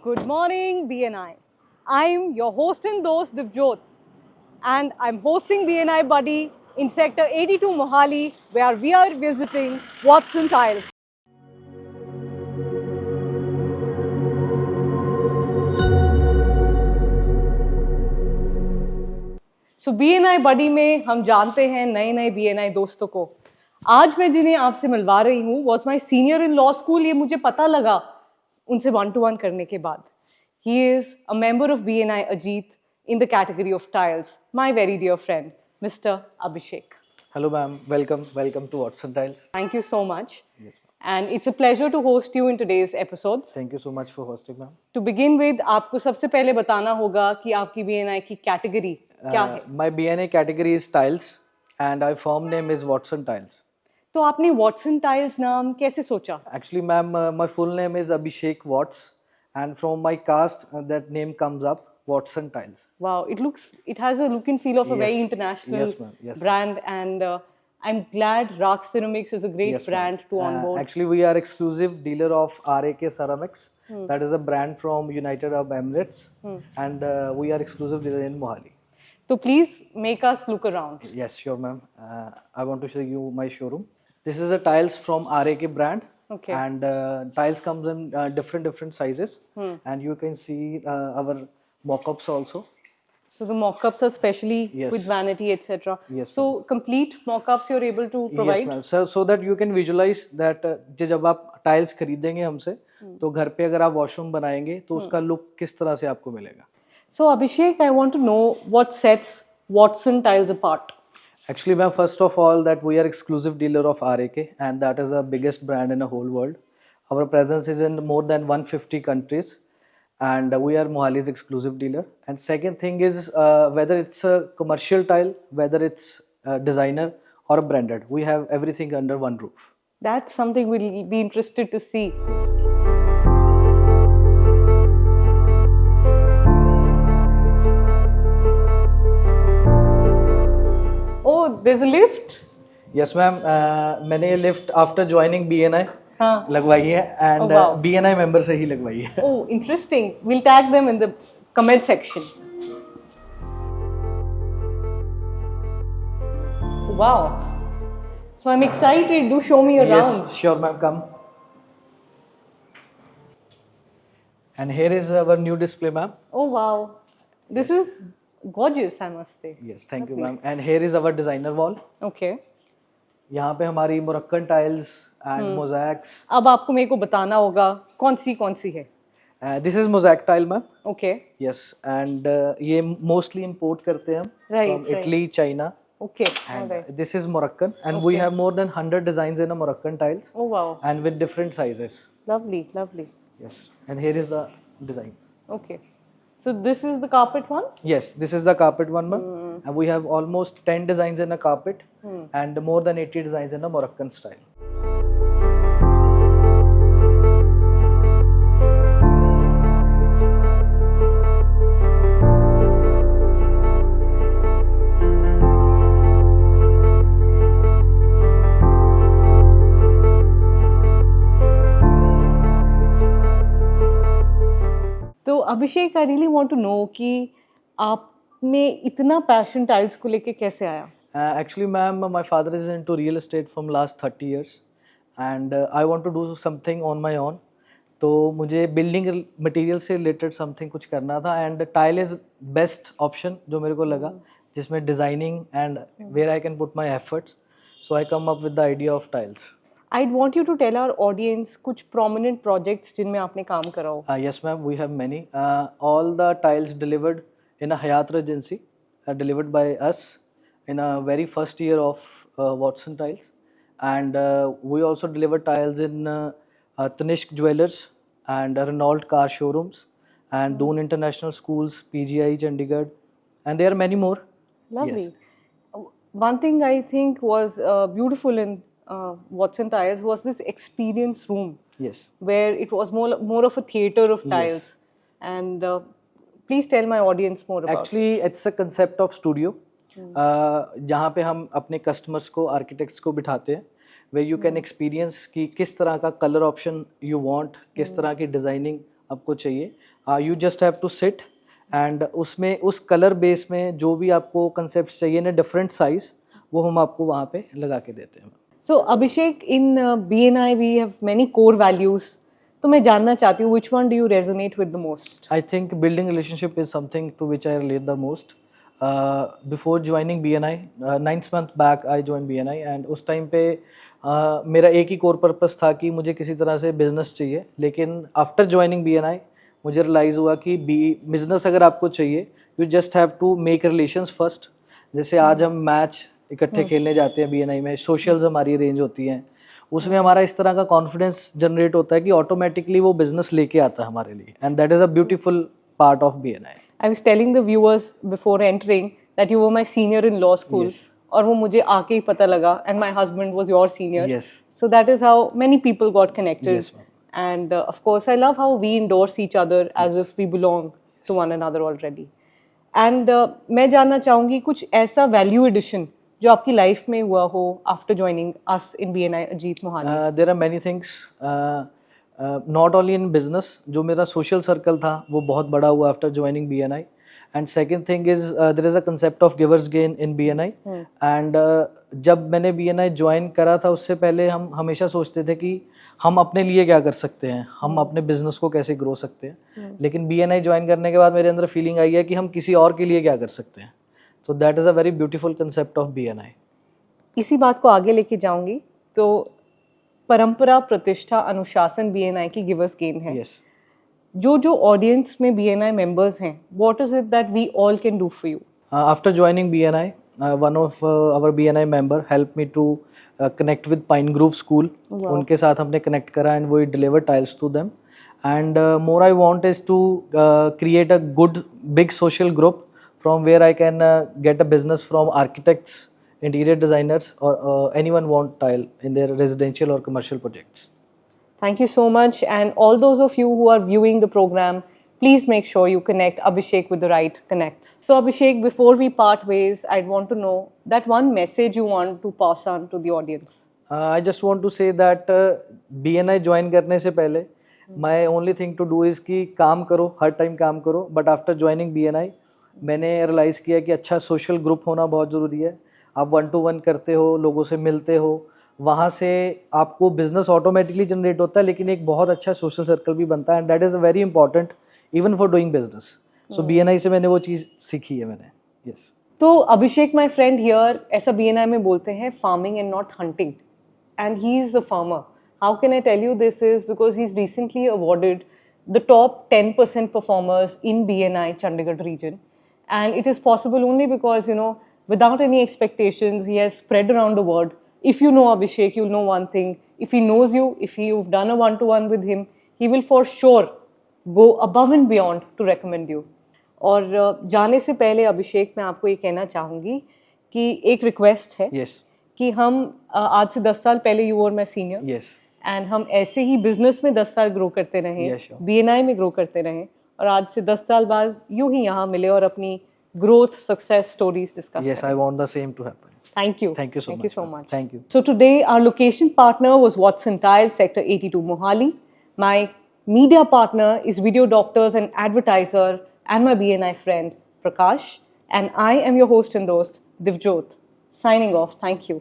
Good morning, BNI. I'm your host and host, Divjot, and I'm hosting BNI Buddy in Sector 82 Mohali, where we are visiting Watson Tiles. So BNI बडी में हम जानते हैं नए नए BNI दोस्तों को। आज मैं जिन्हें आपसे मिलवा रही हूँ was my senior in law school, ये मुझे पता लगा उनसे 1-to-1 करने के बाद। He is a member of BNI Ajit in the category of tiles, my very dear friend, Mr. Abhishek. Hello ma'am, welcome to Watson Tiles. Thank you so much. Yes ma'am. And it's a pleasure to host you in today's episodes. Thank you so much for hosting ma'am. To begin with, आपको सबसे पहले बताना होगा कि आपकी BNI की category क्या है? My BNI category is tiles and our firm name is Watson Tiles. तो आपने Watson Tiles नाम कैसे सोचा? Actually ma'am, my full name is Abhishek Watts and from my caste that name comes up Watson Tiles. Wow, it has a look and feel of a very Yes. international Yes, ma'am. Yes, brand, and I'm glad Rock Ceramics is a great Yes, ma'am. brand to onboard. Actually we are exclusive dealer of RAK Ceramics. That is a brand from United Arab Emirates and we are exclusive dealer in Mohali. So please make us look around. Yes, sure ma'am. I want to show you my showroom. This is a tiles from RAK brand. Okay. And tiles comes in different sizes and you can see our mock-ups also. So the mock-ups are specially Yes. with vanity, etc. Yes, So complete mock-ups you're able to provide. Yes ma'am. So that you can visualize that जब आप tiles खरीदेंगे हमसे तो घर पे अगर आप washroom बनाएंगे तो उसका look किस तरह से आपको मिलेगा. So Abhishek, I want to know what sets Watson Tiles apart. Actually ma'am, first of all that we are exclusive dealer of RAK and that is the biggest brand in the whole world. Our presence is in more than 150 countries and we are Mohali's exclusive dealer. And second thing is whether it's a commercial tile, whether it's designer or branded, we have everything under one roof. That's something we'll be interested to see. Yes. Oh, there's a lift. Yes ma'am, मैंने ये lift after joining BNI हाँ. लगवाई है and Oh, wow. BNI member से ही लगवाई है. Oh, interesting. We'll tag them in the comment section. Wow. So I'm excited. Do show me around. Yes, sure ma'am, come. And here is our new display ma'am. Oh, wow. This is gorgeous, I must say. Yes, thank you ma'am. And here is our designer wall. Okay. यहाँ पे हमारी Moroccan tiles and mosaics. अब आपको मेरे को बताना होगा कौन सी है. This is mosaic tile ma'am. Okay. Yes, and ये mostly import करते हैं हम Right, from right. Italy, China. Okay. And Alright. this is Moroccan and we have more than 100 designs in a Moroccan tiles Oh, wow. and with different sizes. Lovely, lovely. Yes, and here is the design. Okay. So this is the carpet one? Yes, this is the carpet one ma'am. And we have almost 10 designs in a carpet and more than 80 designs in a Moroccan style. तो Abhishek, I really want to know कि आप में इतना passion tiles को लेके कैसे आया? Actually, ma'am, my father is into real estate from last 30 years and I want to do something on my own. तो मुझे building material से related something कुछ करना था and tile is best option जो मेरे को लगा जिसमें designing and where I can put my efforts. So I come up with the idea of tiles. I'd want you to tell our audience कुछ prominent projects जिनमें आपने काम करा हो. Yes, ma'am, we have many. All the tiles delivered in a Hayat Regency are delivered by us in a very first year of Watson Tiles. And we also deliver tiles in Tanishq Jewelers and Renault Car Showrooms and Doon International Schools, PGI, Chandigarh. And there are many more. Lovely. Yes. One thing I think was beautiful in Watson Tiles was this experience room Yes. where it was more of a theater of tiles. Yes. And please tell my audience more about Actually, it's a concept of studio. जहाँ पे हम अपने customers को architects को बिठाते हैं where you can experience कि किस तरह का कलर ऑप्शन you want, किस तरह की डिजाइनिंग आपको चाहिए, you just have to sit and उसमें उस कलर बेस में जो भी आपको कंसेप्ट चाहिए ना डिफरेंट साइज, वो हम आपको वहाँ पे लगा के देते हैं. So Abhishek, in BNI we have many core values. तो मैं जानना चाहती हूँ which one do you resonate with the most? I think building relationship is something to which I relate the most. Before joining BNI, 9 month back I joined BNI and उस time पे मेरा एक ही core purpose था कि मुझे किसी तरह से बिजनेस चाहिए. लेकिन आफ्टर ज्वाइनिंग BNI मुझे रियलाइज़ हुआ कि बिजनेस अगर आपको चाहिए, you just have to make relations first. जैसे आज हम मैच इकट्ठे खेलने जाते हैं BNI में, सोशल्स हमारी अरेंज होती हैं, उसमें हमारा इस तरह का कॉन्फिडेंस जनरेट होता है कि ऑटोमेटिकली वो बिजनेस लेके आता है हमारे लिए, and that is a beautiful part of BNI. I was telling the viewers before entering that you were my senior in law school. Yes. और वो मुझे आके ही पता लगा, and my husband was your senior. Yes. So that is how many people got connected. Yes, ma'am. And of course, I love how we endorse each other as if we belong to one another already. And मैं जानना चाहूँगी कुछ ऐसा value addition जो आपकी life में हुआ हो after joining us in BNI Ajit Mohali. There are many things, not only in business. जो मेरा social circle था वो बहुत बड़ा हुआ after joining BNI. And second thing is there is a concept of givers gain in BNI. And जब मैंने BNI join करा था उससे पहले हम हमेशा सोचते थे कि हम अपने लिए क्या कर सकते हैं, हम अपने बिजनेस को कैसे ग्रो सकते हैं. लेकिन BNI ज्वाइन करने के बाद मेरे अंदर फीलिंग आई है कि हम किसी और के लिए क्या कर सकते हैं. So that is a very beautiful concept of BNI. इसी बात को आगे लेके जाऊंगी. तो परंपरा, प्रतिष्ठा, अनुशासन BNI की गिवर्स गेन है. Yes. जो ऑडियंस में BNI मेंबर्स हैं, what is it that we all can do for you? After joining BNI, one of our BNI member helped me to connect with Pine Grove School. Wow. उनके साथ हमने connect करा and we deliver tiles to them. And more I want is to create a good big social group from where I can get a business from architects, interior designers, or anyone want tile in their residential or commercial projects. Thank you so much. And all those of you who are viewing the program, please make sure you connect Abhishek with the right connects. So Abhishek, before we part ways, I'd want to know that one message you want to pass on to the audience. I just want to say that BNI join करने से पहले my only thing to do is कि काम करो, हर time काम करो. But after joining BNI, मैंने realise किया कि अच्छा सोशल ग्रुप होना बहुत ज़रूरी है. आप 1-to-1 करते हो, लोगों से मिलते हो, वहाँ से आपको बिजनेस ऑटोमेटिकली जनरेट होता है, लेकिन एक बहुत अच्छा सोशल सर्कल भी बनता है, and that is very important even for doing business. So BNI से मैंने वो चीज़ सीखी है मैंने. यस. तो अभिषेक माय फ्रेंड हियर, ऐसा BNI में बोलते हैं farming and not hunting, and he is the farmer. How can I tell you this is because he is recently awarded the top 10% performers in BNI Chandigarh region, and it is possible only because, you know, without any expectations, he has spread around the world. If you know Abhishek, you'll know one thing. If he knows you, if you've done a 1-to-1 with him, he will for sure go above and beyond to recommend you. और जाने से पहले अभिषेक, मैं आपको ये कहना चाहूँगी कि एक रिक्वेस्ट है. Yes. कि हम आज से 10 साल पहले यू और मैं सीनियर. Yes. एंड हम ऐसे ही बिजनेस में 10 साल ग्रो करते रहे, Yes, sure. BNI में ग्रो करते रहे, और आज से 10 साल बाद यूं ही यहाँ मिले और अपनी growth, success stories discuss. Yes, I want the same to happen. Thank you. Thank you so much. Thank you so much. Thank you. So today our location partner was Watson Tile, Sector 82 Mohali. My media partner is Video Doctors and Advertiser and my BNI friend Prakash. And I am your host and host, Divjot. Signing off. Thank you.